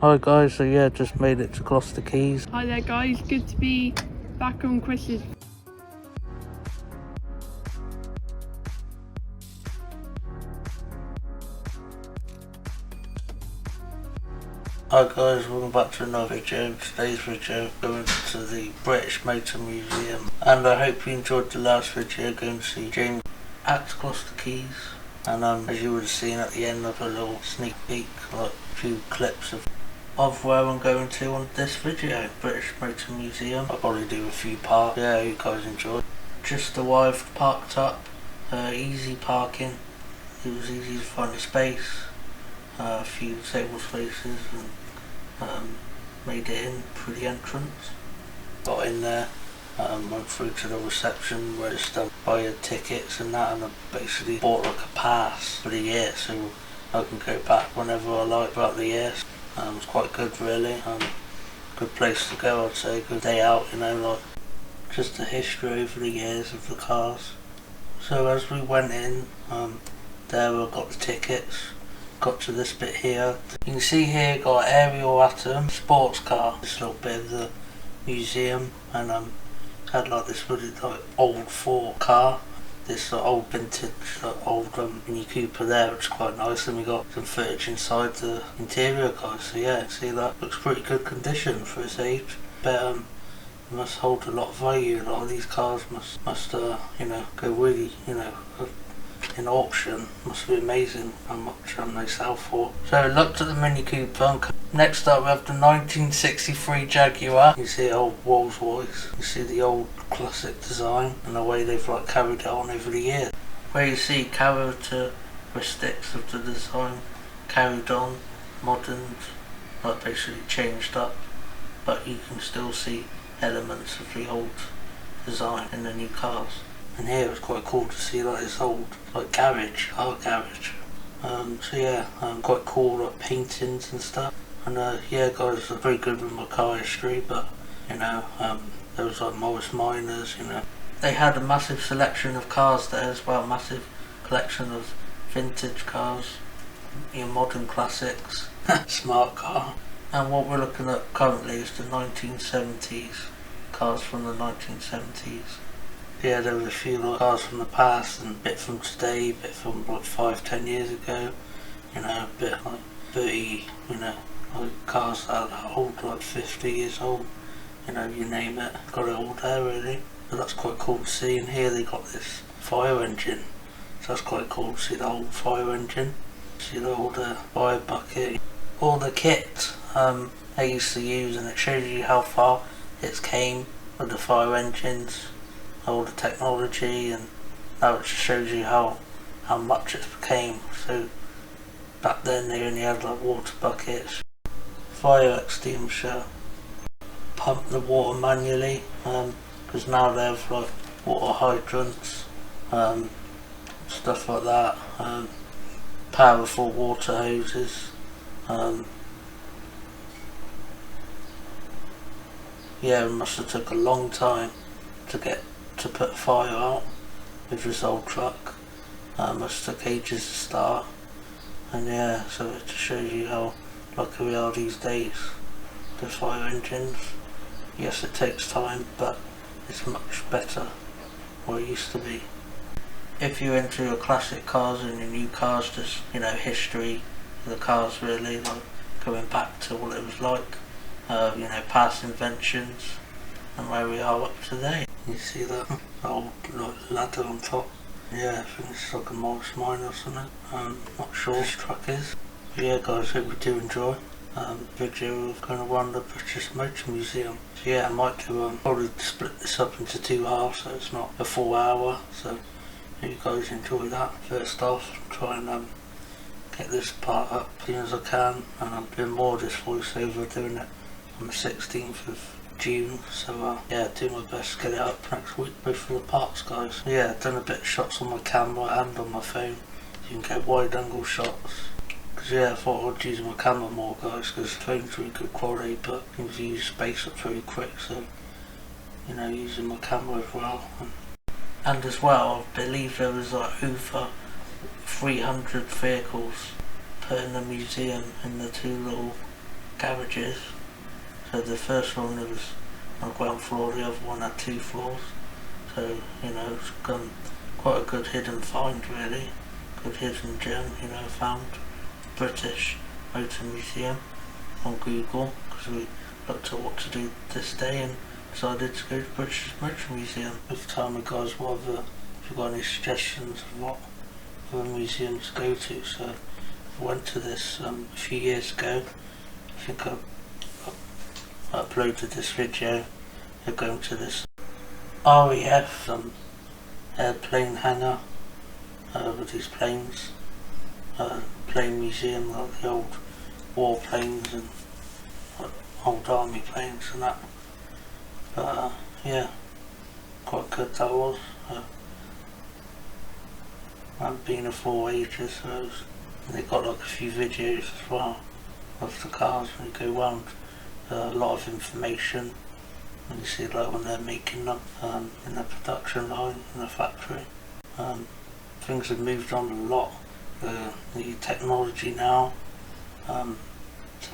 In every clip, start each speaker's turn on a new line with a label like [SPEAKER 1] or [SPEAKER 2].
[SPEAKER 1] Hi guys, so yeah, just made it to Gloucester Quays.
[SPEAKER 2] Hi there guys, good to be back on Chris's.
[SPEAKER 1] Hi guys, welcome back to another video. Today's video going to the British Motor Museum, and I hope you enjoyed the last video going to see James at Gloucester Quays. And as you would have seen at the end of a little sneak peek, like a few clips of where I'm going to on this video, British Motor Museum. I'll probably do a few parts. Yeah, you guys enjoyed. Just arrived, parked up, easy parking. It was easy to find a space. A few table spaces, and made it in through the entrance. Got in there, went through to the reception where it's done buy your tickets and that, and I basically bought like a pass for the year so I can go back whenever I like throughout the year. It was quite good really, good place to go I'd say, good day out, you know, like just the history over the years of the cars. So as we went in, there I got the tickets. Got to this bit here. You can see here got Ariel Atom sports car. This little bit of the museum, and had like this really like old Ford car. This old vintage, old Mini Cooper there, which is quite nice. And we got some footage inside the interior, guys. So yeah, see that looks pretty good condition for its age. But must hold a lot of value. A lot of these cars must you know, go really, you know, in auction. Must be amazing how much they sell for. So I looked at the Mini Cooper. Next up we have the 1963 Jaguar. You see old Rolls Royce. You see the old classic design and the way they've like carried it on over the years. Where you see characteristics of the design carried on, modern, like basically changed up, but you can still see elements of the old design in the new cars. And here it's quite cool to see like this old like car garage. So yeah, quite cool like paintings and stuff. And yeah guys, I'm very good with my car history, but you know, there was like Morris Minors, you know. They had a massive selection of cars there as well, massive collection of vintage cars, your modern classics, smart car. And what we're looking at currently is the 1970s, cars from the 1970s. Yeah, there was a few like cars from the past and a bit from today, a bit from like 5-10 years ago, you know, a bit like 30, you know, like cars that are old, like 50 years old, you know, you name it, got it all there really. So that's quite cool to see. And here they got this fire engine, so that's quite cool to see the old fire engine, see the old fire bucket, all the kit they used to use, and it shows you how far it's came with the fire engines, all the technology, and that just shows you how much it became. So back then they only had like water buckets, fire extinguisher, pump the water manually, because now they have like water hydrants, stuff like that, powerful water hoses. Yeah, it must have took a long time to put a fire out with this old truck. Must took ages to start. And yeah, so it just shows you how lucky we are these days with fire engines. Yes, it takes time, but it's much better what it used to be. If you're into your classic cars and your new cars, just, you know, history of the cars really, like going back to what it was like, you know, past inventions and where we are up today. You see that old like, ladder on top? Yeah, I think it's like a Morris Minor or something. Not sure what this truck is. But yeah guys, hope you do enjoy video of going around the British Motor Museum. So yeah, I might do probably split this up into 2 halves so it's not a full hour. So hope you guys enjoy that. First off, try and get this part up as soon as I can, and I'm doing more of this voiceover, doing it on the 16th of June, so yeah, do my best to get it up next week, both for the parts guys. Yeah, I've done a bit of shots on my camera and on my phone, so you can get wide angle shots. Because yeah, I thought I'd use my camera more guys, because the phone's really good quality, but you can use space up very quick, so you know, using my camera as well. And as well, I believe there was like over 300 vehicles put in the museum in the two little garages. So the first one was on the ground floor, the other one had 2 floors. So, you know, it's quite a good hidden find really. Good hidden gem, you know, found. British Motor Museum on Google, because we looked at what to do this day and decided to go to British Motor Museum. With time you guys, if you've got any suggestions of what other museums to go to. So I went to this a few years ago. I think I uploaded this video of going to this RAF airplane hangar with these planes, plane museum, like the old warplanes and old army planes and that. But yeah, quite good that was. I haven't been there for ages, so they got like a few videos as well of the cars when you go round. A lot of information when you see like when they're making them in the production line in the factory. Things have moved on a lot. The technology now to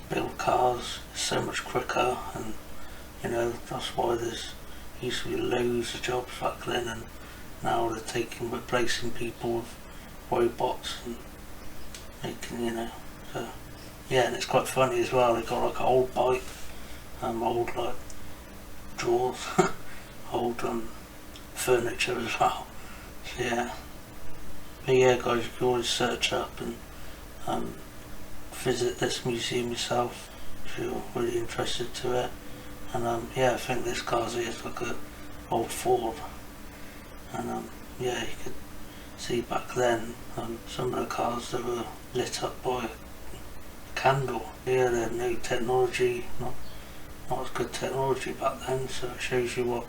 [SPEAKER 1] build cars is so much quicker, and you know that's why there's used to be loads of jobs back then, and now they're replacing people with robots and making, you know. So yeah, and it's quite funny as well. They got like an old bike, old like drawers, old furniture as well. So yeah. But yeah guys, you can always search up and visit this museum yourself if you're really interested to it. And yeah, I think this car's here is like a old Ford, and yeah, you could see back then some of the cars that were lit up by a candle. Yeah, they had no technology, not as good technology back then, so it shows you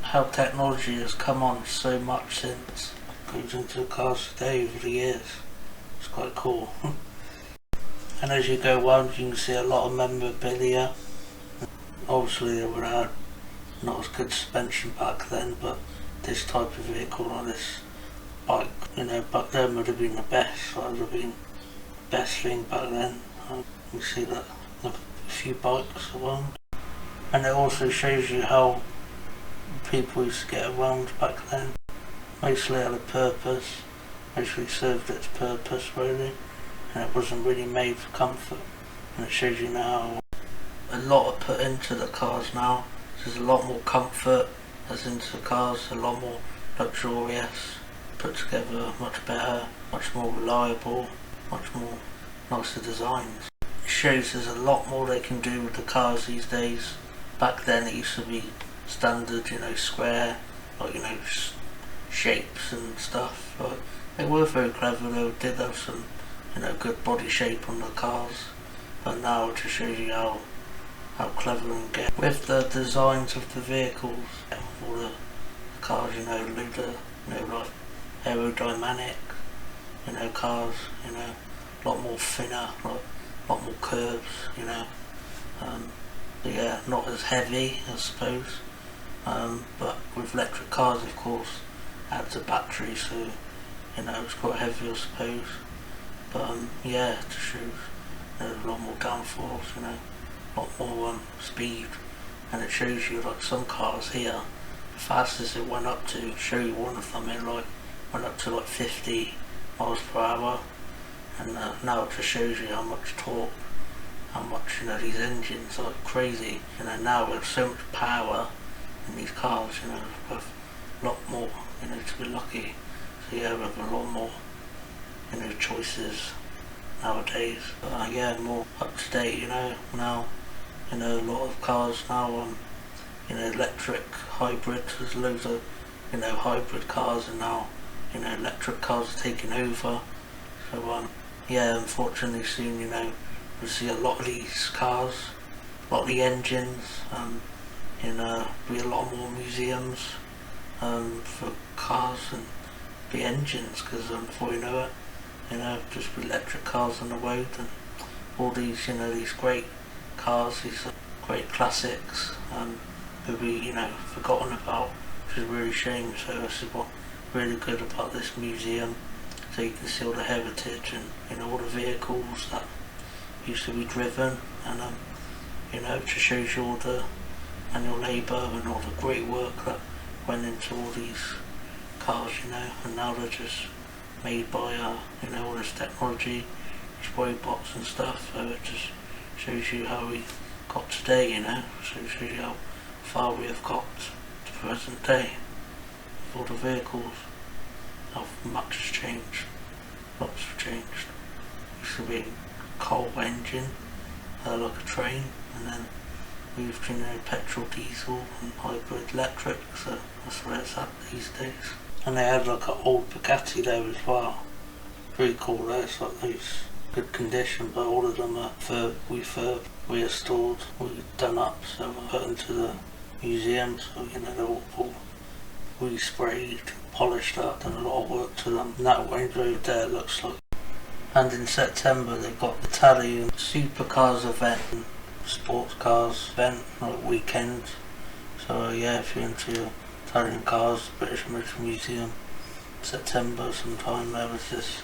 [SPEAKER 1] how technology has come on so much since. Goes into the cars today over the years. It's quite cool. And as you go around, you can see a lot of memorabilia. Obviously they would have had not as good suspension back then, but this type of vehicle, like this bike, you know, back then would have been the best. That would have been the best thing back then. You can see that a few bikes around. And it also shows you how people used to get around back then. Mostly had a purpose, mostly served its purpose really, and it wasn't really made for comfort. And it shows you now a lot are put into the cars now. There's a lot more comfort that's into the cars, a lot more luxurious, put together much better, much more reliable, much more nicer designs. It shows there's a lot more they can do with the cars these days. Back then it used to be standard, you know, square, like, you know, shapes and stuff, but they were very clever. They did have some, you know, good body shape on the cars, but now it just shows you how clever and get with the designs of the vehicles. All the cars, you know, like aerodynamic, you know, cars, you know, a lot more thinner, like a lot more curves, you know. But yeah, not as heavy, I suppose. But with electric cars, of course, adds a battery, so you know it's quite heavy, I suppose. But yeah, it just shows, you know, a lot more downforce, you know, a lot more speed, and it shows you like some cars here, the fastest it went up to, show you one of them, it like went up to like 50 miles per hour, and now it just shows you how much torque, how much, you know, these engines are crazy. You know, now we have so much power in these cars, you know, we have a lot more, you know, to be lucky. So yeah, we have a lot more, you know, choices nowadays. But yeah, more up to date, you know, now, you know, a lot of cars now, you know, electric, hybrid, there's loads of, you know, hybrid cars, and now, you know, electric cars are taking over. So yeah, unfortunately soon, you know, we'll see a lot of these cars, a lot of the engines, you know, be a lot more museums for cars and the engines, because before you know it, you know, just electric cars on the road, and all these, you know, these great cars, these great classics, will be, you know, forgotten about, which is really a shame. So this is what really good about this museum, so you can see all the heritage and, you know, all the vehicles that used to be driven, and you know, it just shows you all the manual labour and all the great work that went into all these cars, you know, and now they're just made by, you know, all this technology, just robots and stuff, so it just shows you how we got today, you know, so it shows you how far we have got to the present day, with all the vehicles, how much has changed, lots have changed. Used to be a coal engine, like a train, and then moved to, you know, petrol, diesel and hybrid electric, so that's where it's at these days. And they had like an old Bugatti there as well. Pretty cool there, it's like those good condition, but all of them are refurbed, restored, done up, so put into the museum, so you know they're all resprayed, polished up, done a lot of work to them. And that Range Rover there looks like. And in September they've got the Italian supercars event, sports cars event, like weekend. So yeah, if you're into your Italian cars, British Motor Museum, September sometime, there was this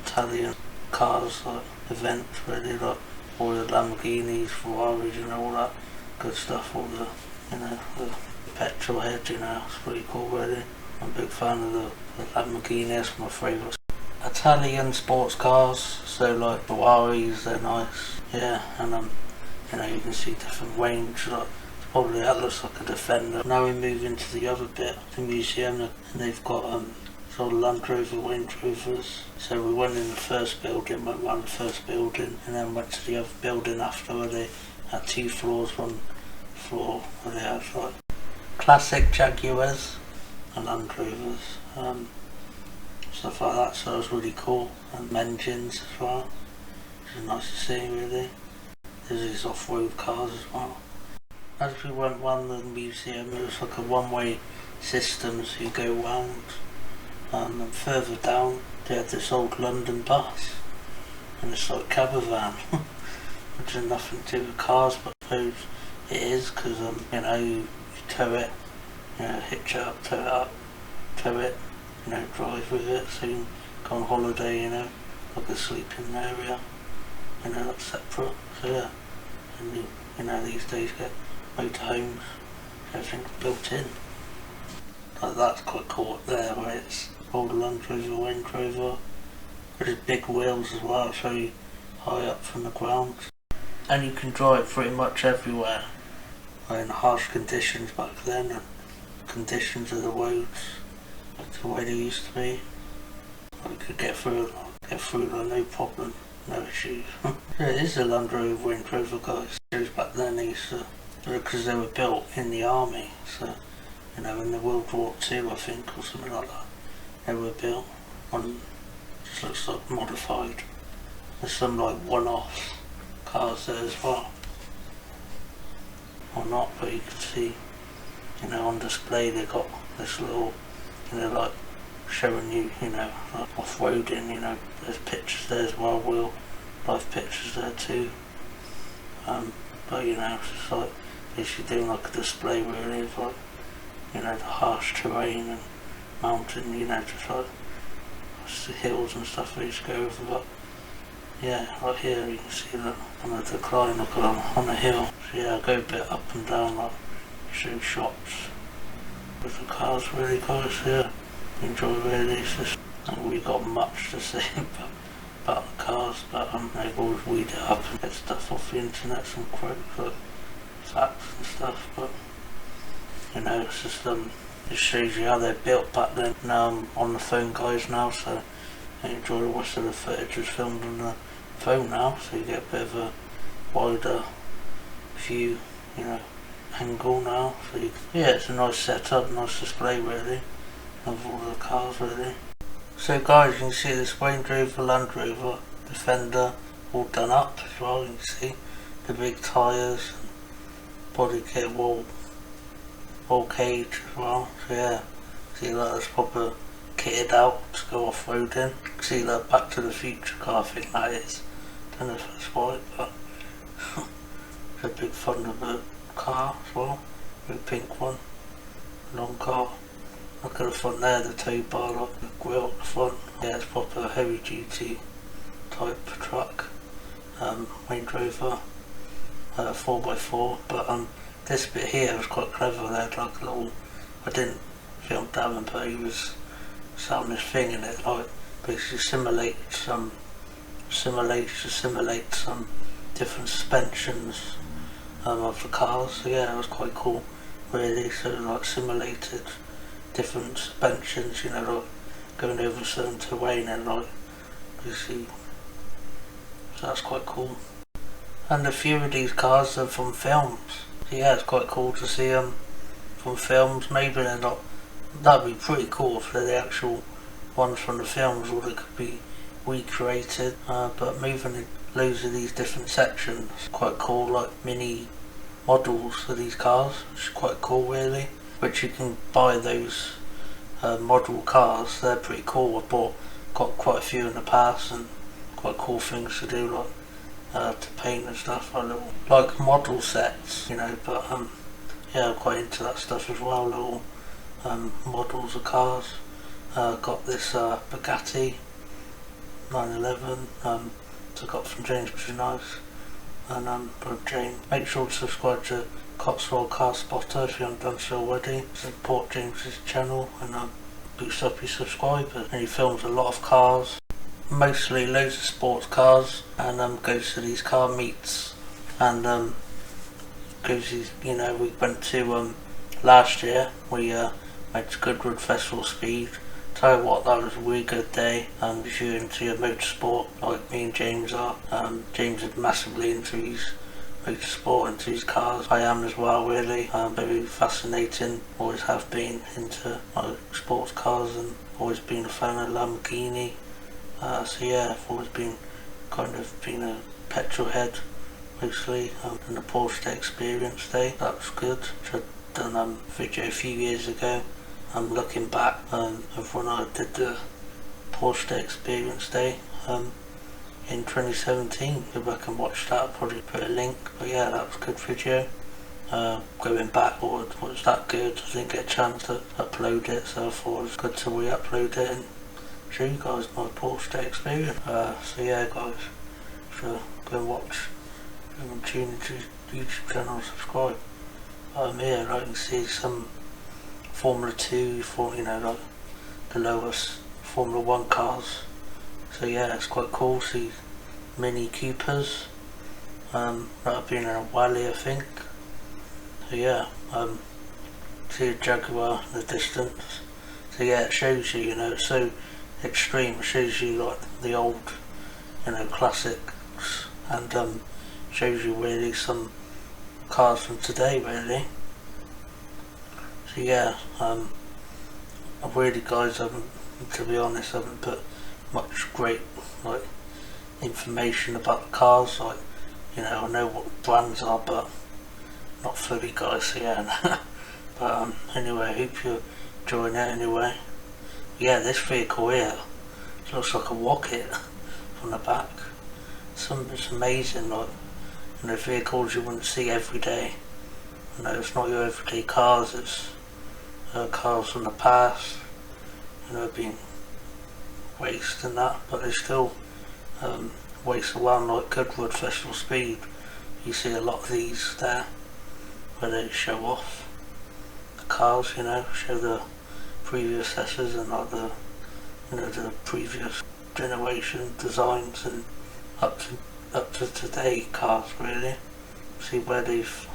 [SPEAKER 1] Italian cars like event really, like all the Lamborghinis, Ferraris, you know, all that good stuff, all the, you know, the petrol heads, you know, it's pretty cool really. I'm a big fan of the Lamborghini, that's my favourite. Italian sports cars, so like Ferraris, they're nice, yeah, and you know, you can see different range, like probably that looks like a Defender. Now we move into the other bit, the museum, and they've got sort of Land Rover, Range Rovers. So we went in the first building, went around the first building, and then went to the other building after, where they had 2 floors, one floor where they had like classic Jaguars and Land Rovers, stuff like that, so it was really cool. And engines as well, which is nice to see really. There's these off-road cars as well. As we went round the museum, it was like a one-way system, so you go round, and further down they had this old London bus, and it's like a caravan, which has nothing to do with cars, but I suppose it is, because you know, you tow it, you know, hitch it up, tow it, you know, drive with it, so you can go on holiday, you know, like a sleeping area, you know, that's separate, so yeah, and you know, these days get motorhomes, everything's built in. Like that's quite cool up there, where it's old Land Rover, Range Rover. There's big wheels as well, so you high up from the ground. And you can drive pretty much everywhere. In harsh conditions back then, and conditions of the roads, like the way they used to be. You could get through like no problem, no issues. Yeah, it is a Land Rover, Range Rover, guys. Back then they used to, because they were built in the army, so you know, in the World War II, I think, or something like that, they were built on, just looks like modified. There's some like one-off cars there as well, or not, but you can see, you know, on display they got this little, you know, like showing you, you know, like off-roading, you know, there's pictures there as well, real life pictures there too, but you know, it's just like, basically doing like a display really of like, you know, the harsh terrain and mountain, you know, just like the hills and stuff we used to go over, but yeah, right here you can see that on the decline, look on the hill, so yeah, I go a bit up and down, like show shots with the cars really, guys, yeah, enjoy really, it's just, we got much to say about the cars, but they always weed it up and get stuff off the internet, some quotes like facts and stuff, but you know, it's just it shows you how they're built back then. Now I'm on the phone, guys, now, so I enjoy the rest of the footage is filmed on the phone now, so you get a bit of a wider view, you know, angle now, so yeah, it's a nice setup, nice display really of all the cars really. So guys, you can see this Range Rover, Land Rover, Defender, all done up as well. You can see the big tyres, body kit, wall cage as well. So yeah, see that that's proper kitted out to go off-roading. You can see that Back to the Future car, I think that is. I don't know if that's right, but it's a big Thunderbird car as well, big pink one, long car. Look at the front there, the tow bar, like the grille at the front. Yeah, it's proper heavy duty type truck. Range Rover. 4x4, but this bit here was quite clever. They had like a little, I didn't film Darren, but he was selling this thing in it, like basically simulates some different suspensions of the cars. So yeah, it was quite cool really. So like simulated different suspensions, you know, like going over certain terrain and like basically, so that's quite cool. And a few of these cars are from films, so yeah, it's quite cool to see them from films. Maybe they're not, that'd be pretty cool if they're the actual ones from the films, or they could be recreated, but moving in loads of these different sections, quite cool, like mini models of these cars, which is quite cool really, which you can buy those model cars. They're pretty cool. I got quite a few in the past, and quite cool things to do, like to paint and stuff, like model sets, you know. But yeah, I'm quite into that stuff as well, little models of cars. Got this Bugatti 911, so I got from James, which is nice. And James, make sure to subscribe to Cotswold Car Spotter if you haven't done so already. Support James's channel and boost up your subscribers. And he films a lot of cars, mostly loads of sports cars, and goes to these car meets, and goes, you know, we went to last year, we went to Goodwood Festival Speed. Tell you what, that was a really good day. If you're into your motorsport like me and James are, James is massively into his motorsport, into his cars. I am as well really. Very fascinating, always have been into sports cars, and always been a fan of Lamborghini. So yeah, I've always been a petrol head mostly. And the Porsche Experience Day, that was good, which I'd done a video a few years ago. I'm looking back of when I did the Porsche Experience Day in 2017. Go back and watch that, I'll probably put a link. But yeah, that was a good video. Going back, was that good? I didn't get a chance to upload it, so I thought it was good to re-upload it and show you guys my Porsche Experience. So yeah guys, so go and watch and tune into YouTube channel and subscribe. Here I can see some Formula 2, you know, like the lowest Formula 1 cars. So yeah, it's quite cool. See Mini Coopers, that have been in a while, I think. So yeah, see a Jaguar in the distance. So yeah, it shows you, you know, it's so extreme. It shows you like the old, you know, classics, and shows you really some cars from today really. So yeah, I really, guys, to be honest, I haven't put much great like information about the cars. Like, you know, I know what brands are, but not fully, guys. So yeah, but anyway, I hope you're enjoying it anyway. Yeah, this vehicle here looks like a rocket from the back. It's amazing, like, you know, vehicles you wouldn't see every day. You know, it's not your everyday cars. It's cars from the past, you know, being raced and that, but they still race around like Goodwood Festival Speed. You see a lot of these there where they show off the cars, you know, show the predecessors and like the, you know, the previous generation designs, and up to today cars really. See where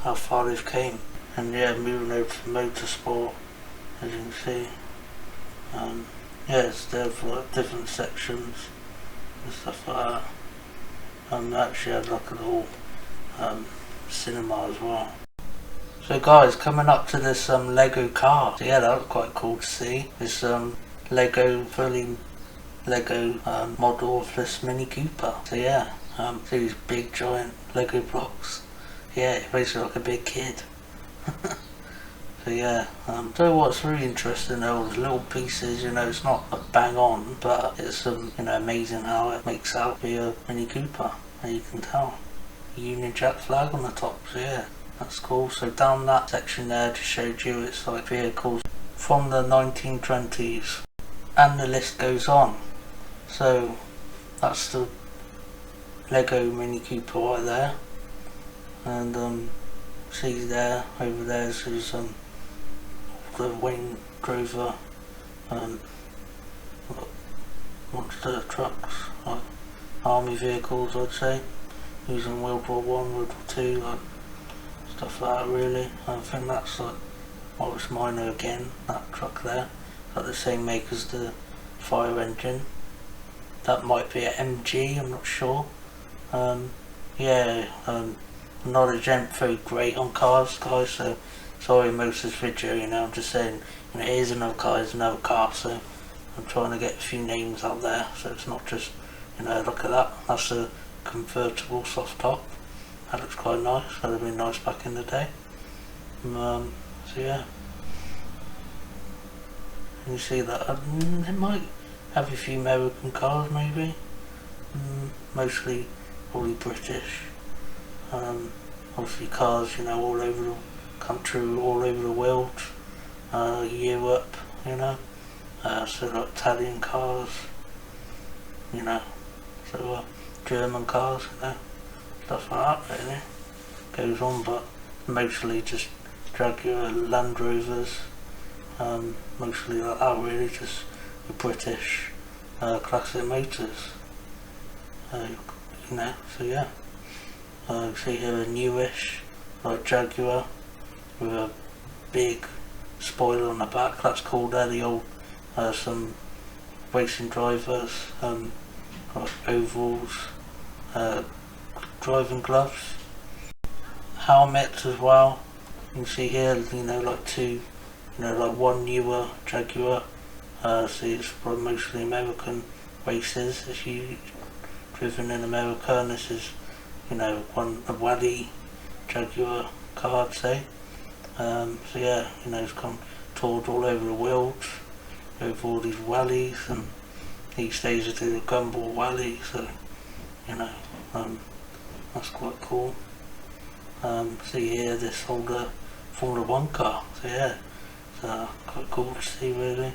[SPEAKER 1] how far they've came. And yeah, moving over to motorsport, as you can see, yeah, it's there for like different sections and stuff like that. Actually had like a little cinema as well. So guys, coming up to this Lego car. So yeah, that was quite cool to see. This fully Lego model of this Mini Cooper. So yeah, see these big giant Lego blocks. Yeah, it makes you like a big kid. So yeah, so what's really interesting though, those little pieces, you know, it's not a bang on, but it's you know, amazing how it makes out to be a Mini Cooper, and you can tell Union Jack flag on the top. So yeah, that's cool. So down that section there just showed you it's like vehicles from the 1920s, and the list goes on. So that's the Lego Mini Cooper right there. and see there, over there is the Range Rover monster trucks, like army vehicles I'd say, using World War One, World War Two, like stuff like that really. I think that's like Morris Minor again, that truck there, like the same make as the fire engine. That might be an MG, I'm not sure. Knowledge ain't very great on cars, guys, so sorry most of this video, I'm just saying, here's another car, here's another car, so I'm trying to get a few names out there, so it's not just, look at that, that's a convertible soft top, that looks quite nice, that would have been nice back in the day. So yeah, and you see that, it might have a few American cars maybe, mostly probably British, obviously cars, all over the country, all over the world, Europe, so like Italian cars, so German cars, stuff like that really, goes on, but mostly just Jaguar, Land Rovers, mostly like that really, just the British classic motors, so yeah. See here a newish, like Jaguar, with a big spoiler on the back, that's cool there, the old, some racing drivers, like ovals, driving gloves, helmets as well, you can see here, like two, like one newer Jaguar, see it's probably mostly American races, it's usually driven in America, and this is, a Wally Jaguar car I'd say, so yeah, it's come toured all over the world, over all these Wallies, and these days it's a Gumball Wally, so, that's quite cool. See here this older Formula 1 car, so yeah, it's quite cool to see really.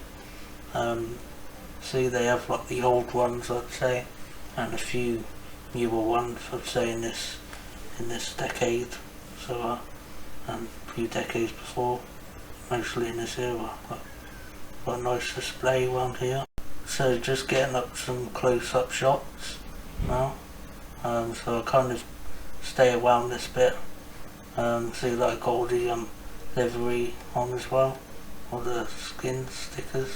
[SPEAKER 1] See they have like the old ones I'd say, and a few newer ones I'd say in this decade, so and a few decades before, mostly in this era. Got a nice display around here. So just getting up some close-up shots now, so I kind of stay around this bit, see that I got all the livery on as well, all the skin stickers.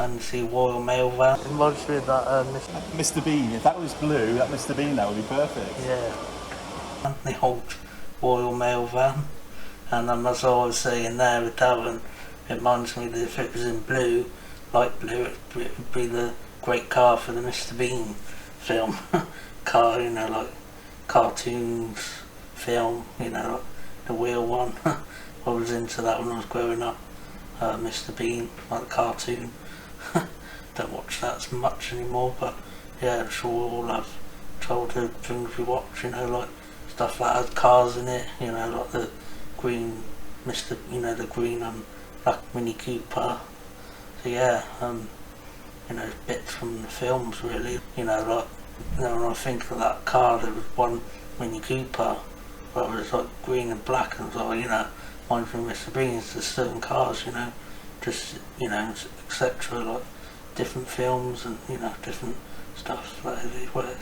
[SPEAKER 1] And see Royal Mail van. It reminds me of that
[SPEAKER 3] Mr. Bean, if that was blue, that Mr. Bean, that would be perfect.
[SPEAKER 1] Yeah. And the old Royal Mail van. And as I was saying there with Darren, it reminds me that if it was in blue, light blue, it would be the great car for the Mr. Bean film. Car, like cartoons film, like the wheel one. I was into that when I was growing up. Mr. Bean, like the cartoon. Don't watch that as much anymore, but yeah, I'm sure we all have childhood things we watch, like stuff that has cars in it, like the green the green and black Mini Cooper. So yeah, bits from the films really, like, when I think of that car, there was one Mini Cooper, but it was like green and black, and I was like, mine from Mr. Bean's, there's certain cars, just, etc., like different films and, different stuff, like where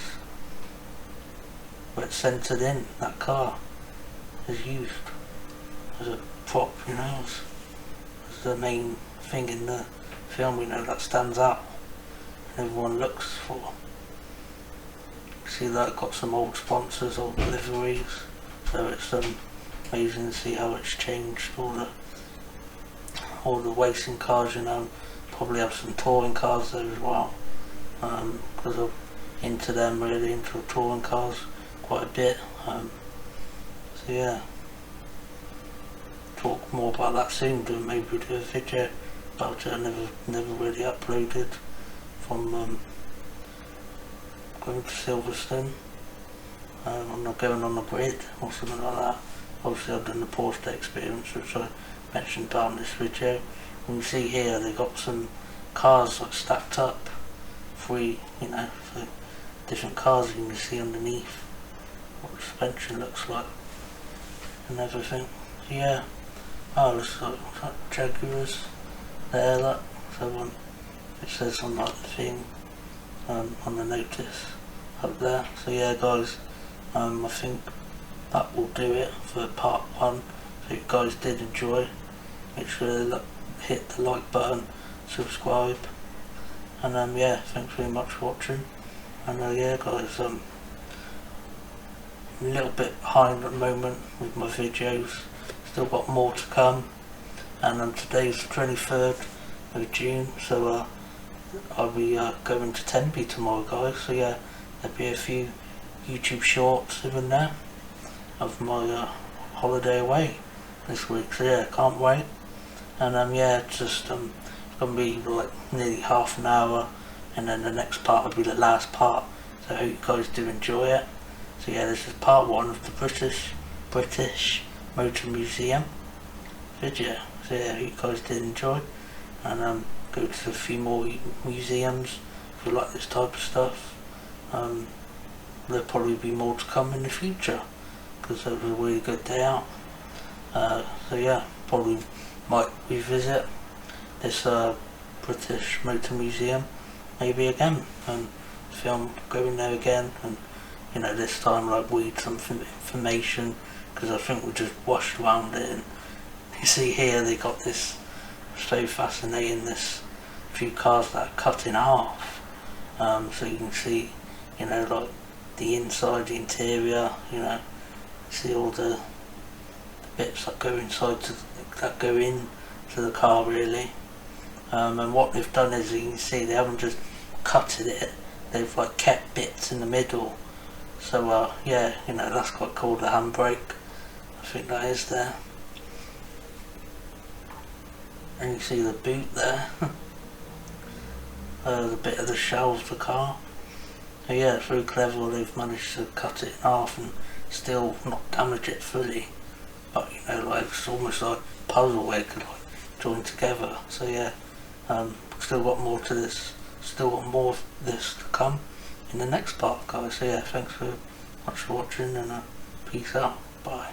[SPEAKER 1] it's centred in, that car is used as a prop, as the main thing in the film, that stands out and everyone looks for. See that got some old sponsors, old liveries, so it's amazing to see how it's changed all the racing cars, probably have some touring cars there as well, because I'm into them really, into touring cars quite a bit, so yeah, talk more about that soon, maybe do a video about it. I never really uploaded from going to Silverstone. I'm not going on the grid or something like that. Obviously I've done the Porsche experience, which I mentioned about in this video. And you see here they've got some cars like stacked up, free, you know, so different cars you can see underneath what the suspension looks like and everything. So yeah, oh, looks like Jaguars there, look. So it says on like the thing, on the notice up there. So yeah guys, I think that will do it for part 1. So if you guys did enjoy, make sure to hit the like button, subscribe, and yeah, thanks very much for watching. And yeah guys, I'm a little bit behind at the moment with my videos, still got more to come. And today's the 23rd of June, so I'll be going to Tenby tomorrow guys, so yeah, there'll be a few YouTube shorts even there of my holiday away this week, so yeah, can't wait. And yeah, just it's gonna be like nearly half an hour, and then the next part will be the last part, so I hope you guys do enjoy it. So yeah, this is part 1 of the British Motor Museum video. So yeah, I hope you guys did enjoy, and go to a few more museums if you like this type of stuff. There'll probably be more to come in the future because that was a really good day out. So yeah, probably might revisit this British Motor Museum maybe again and film going there again, and you know, this time like read some information, because I think we just washed around it. And you see here they got this so fascinating, this few cars that are cut in half, so you can see, you know, like the inside, the interior, you know, see all the bits that go inside that go in to the car really. And what they've done is, you can see they haven't just cutted it, they've like kept bits in the middle. So yeah, you know, that's quite cool. The handbrake, I think that is there, and you see the boot there. The bit of the shell of the car. So yeah, it's very clever. They've managed to cut it in half and still not damage it fully, but you know, like it's almost like a puzzle where it could like join together. So yeah, still got more to this, still got more of this to come in the next part guys. So yeah, thanks very much for watching, and peace out, bye.